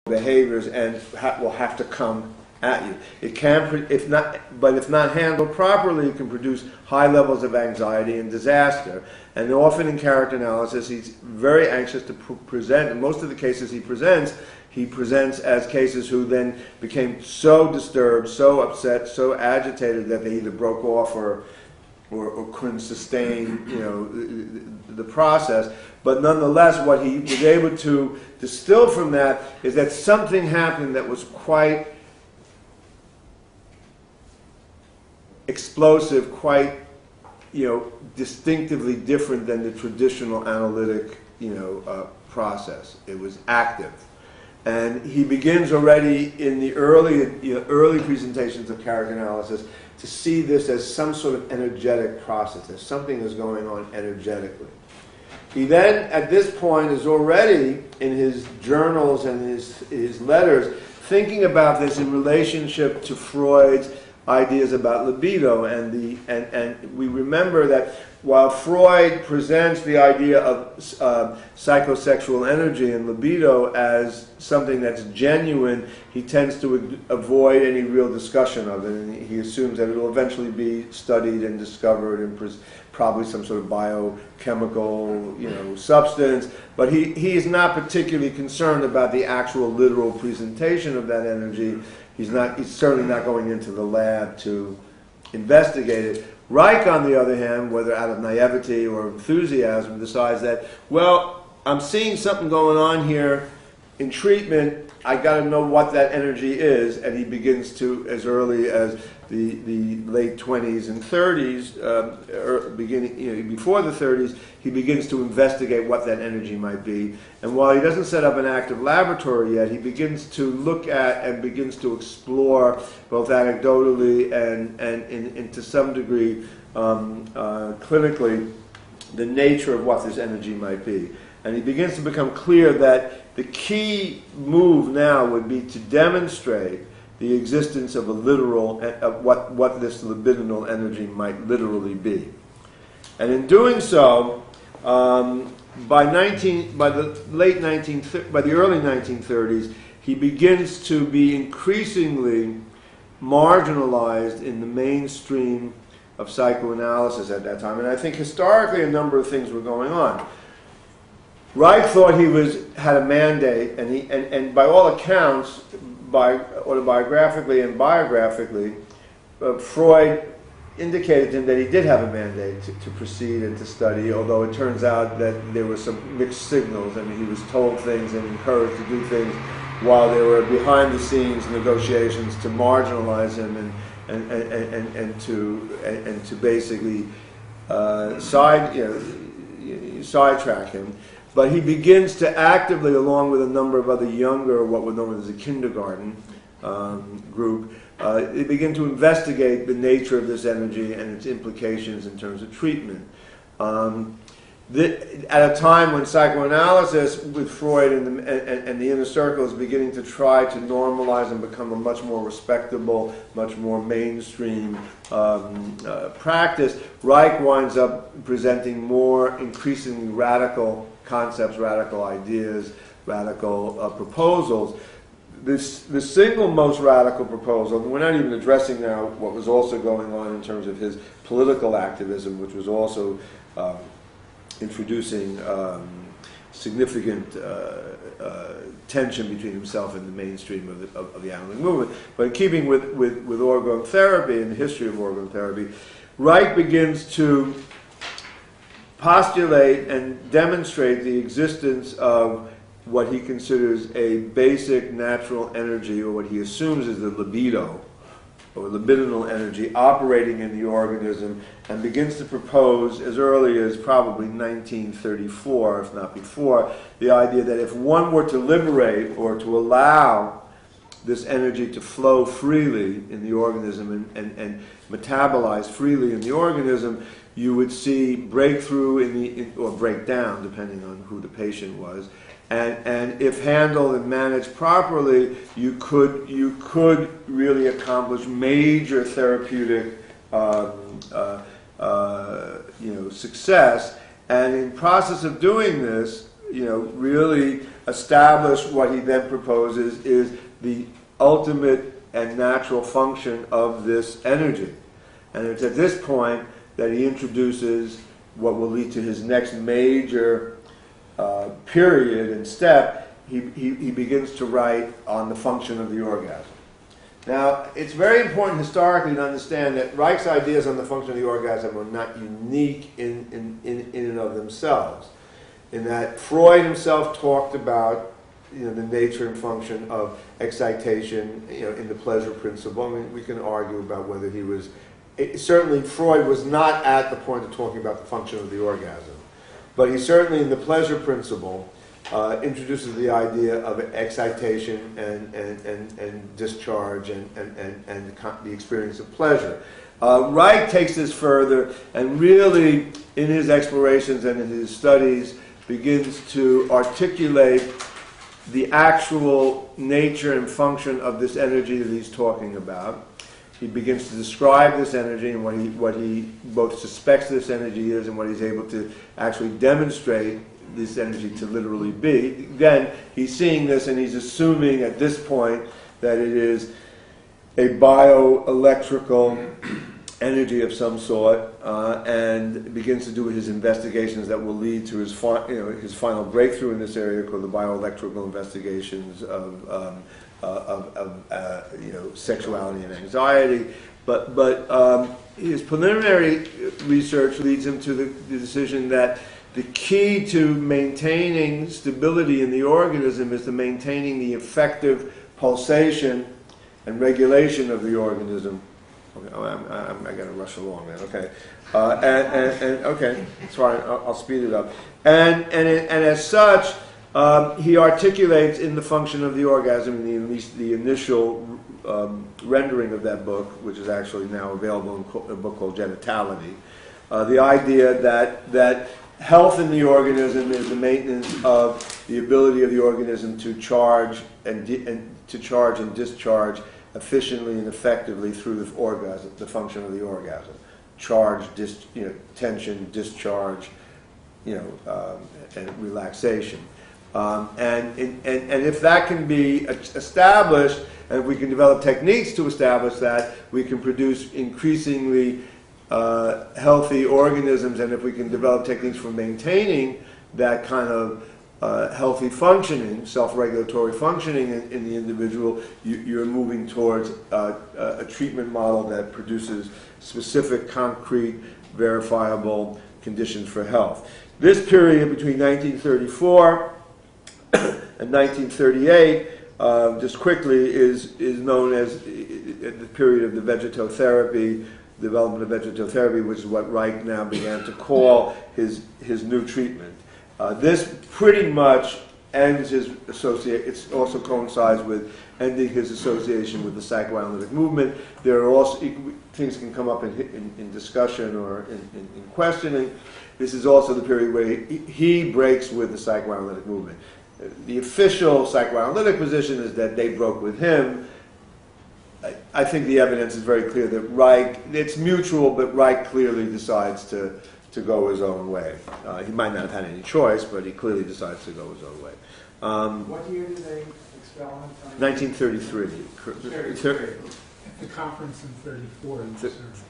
behaviors and will have to come at you. It can, if not handled properly, it can produce high levels of anxiety and disaster. And often in character analysis, he's very anxious to present. In most of the cases he presents as cases who then became so disturbed, so upset, so agitated that they either broke off or couldn't sustain, the process. But nonetheless, what he was able to distill from that is that something happened that was quite explosive, quite, distinctively different than the traditional analytic, process. It was active. And he begins already in the early presentations of character analysis to see this as some sort of energetic process, as something is going on energetically. He then, at this point, is already in his journals and his letters thinking about this in relationship to Freud's ideas about libido, and we remember that while Freud presents the idea of psychosexual energy and libido as something that's genuine, he tends to avoid any real discussion of it, and he assumes that it will eventually be studied and discovered and probably some sort of biochemical, substance. But he is not particularly concerned about the actual literal presentation of that energy. He's certainly not going into the lab to investigate it. Reich, on the other hand, whether out of naivety or enthusiasm, decides that, well, I'm seeing something going on here in treatment. I got to know what that energy is, and he begins to, as early as the late 20s and 30s, before the 30s, he begins to investigate what that energy might be. And while he doesn't set up an active laboratory yet, he begins to look at and begins to explore, both anecdotally and to some degree clinically, the nature of what this energy might be. And he begins to become clear that the key move now would be to demonstrate the existence of a literal, of what this libidinal energy might literally be. And in doing so, by the early 1930s, he begins to be increasingly marginalized in the mainstream of psychoanalysis at that time. And I think historically a number of things were going on. Reich thought he had a mandate, and by all accounts, autobiographically and biographically, Freud indicated to him that he did have a mandate to proceed and to study, although it turns out that there were some mixed signals. I mean, he was told things and encouraged to do things while there were behind-the-scenes negotiations to marginalize him and to basically sidetrack him. But he begins to actively, along with a number of other younger, what were known as a kindergarten group, they begin to investigate the nature of this energy and its implications in terms of treatment. At a time when psychoanalysis with Freud and the inner circle is beginning to try to normalize and become a much more respectable, much more mainstream practice, Reich winds up presenting more increasingly radical concepts, radical ideas, radical proposals. The single most radical proposal, and we're not even addressing now what was also going on in terms of his political activism, which was also introducing significant tension between himself and the mainstream of the analytic movement. But in keeping with orgone therapy and the history of orgone therapy, Reich begins to postulate and demonstrate the existence of what he considers a basic natural energy, or what he assumes is the libido, or libidinal energy operating in the organism, and begins to propose, as early as probably 1934, if not before, the idea that if one were to liberate or to allow this energy to flow freely in the organism and metabolize freely in the organism, you would see breakthrough or breakdown, depending on who the patient was. And if handled and managed properly, you could really accomplish major therapeutic success. And in process of doing this, really establish what he then proposes is the ultimate and natural function of this energy. And it's at this point that he introduces what will lead to his next major period and step. He begins to write on the function of the orgasm. Now, it's very important historically to understand that Reich's ideas on the function of the orgasm are not unique in and of themselves, in that Freud himself talked about the nature and function of excitation in the pleasure principle. I mean, we can argue about whether he was... certainly Freud was not at the point of talking about the function of the orgasm, but he certainly in the pleasure principle introduces the idea of excitation and discharge and the experience of pleasure. Reich takes this further and really, in his explorations and in his studies, begins to articulate the actual nature and function of this energy that he's talking about. He begins to describe this energy and what he both suspects this energy is and what he's able to actually demonstrate this energy to literally be. Again, he's seeing this and he's assuming at this point that it is a bioelectrical energy of some sort, and begins to do his investigations that will lead to his final breakthrough in this area, called the bioelectrical investigations of sexuality and anxiety. But his preliminary research leads him to the decision that the key to maintaining stability in the organism is to maintaining the effective pulsation and regulation of the organism. Okay, I got to rush along then. Okay, and okay, sorry, I'll speed it up. And as such, he articulates in the function of the orgasm, in at least the initial rendering of that book, which is actually now available in a book called Genitality, the idea that health in the organism is the maintenance of the ability of the organism to charge and discharge efficiently and effectively through the orgasm, the function of the orgasm. Charge, tension, discharge, and relaxation. And if that can be established, and if we can develop techniques to establish that, we can produce increasingly healthy organisms, and if we can develop techniques for maintaining that kind of healthy functioning, self-regulatory functioning in the individual, you're moving towards a treatment model that produces specific, concrete, verifiable conditions for health. This period between 1934 and 1938, just quickly, is known as the period of the vegetotherapy, development of vegetotherapy, which is what Reich now began to call his new treatment. This pretty much ends his association. It also coincides with ending his association with the psychoanalytic movement. There are also things can come up in discussion or in questioning. This is also the period where he breaks with the psychoanalytic movement. The official psychoanalytic position is that they broke with him. I think the evidence is very clear that Reich, it's mutual, but Reich clearly decides to go his own way. He might not have had any choice, but he clearly decides to go his own way. What year did they expel him? 1933. The conference in 34.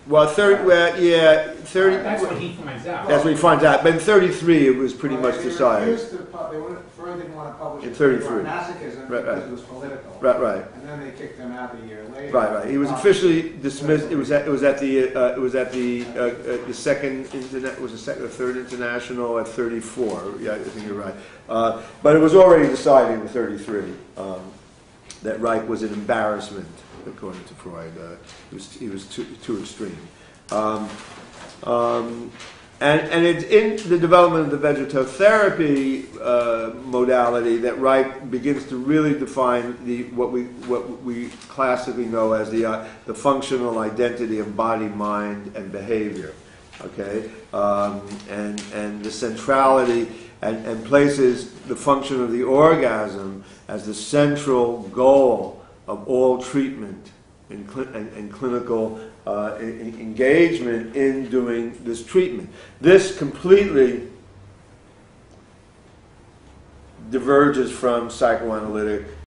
Well, 30. Well, yeah, 30. That's when he finds out. That's when he finds out. But in 33, it was pretty much decided. Freud didn't want to publish In 33. masochism because it was political. Right. And then they kicked him out a year later. Right. He was officially dismissed. It was at the second the third international at 34. Yeah, I think you're right. But it was already decided in 33 that Reich was an embarrassment, according to Freud. He was too extreme. And it's in the development of the vegetotherapy modality that Reich begins to really define what we classically know as the functional identity of body, mind, and behavior. Okay, and the centrality and places the function of the orgasm as the central goal of all treatment and clinical engagement in doing this treatment. This completely diverges from psychoanalytic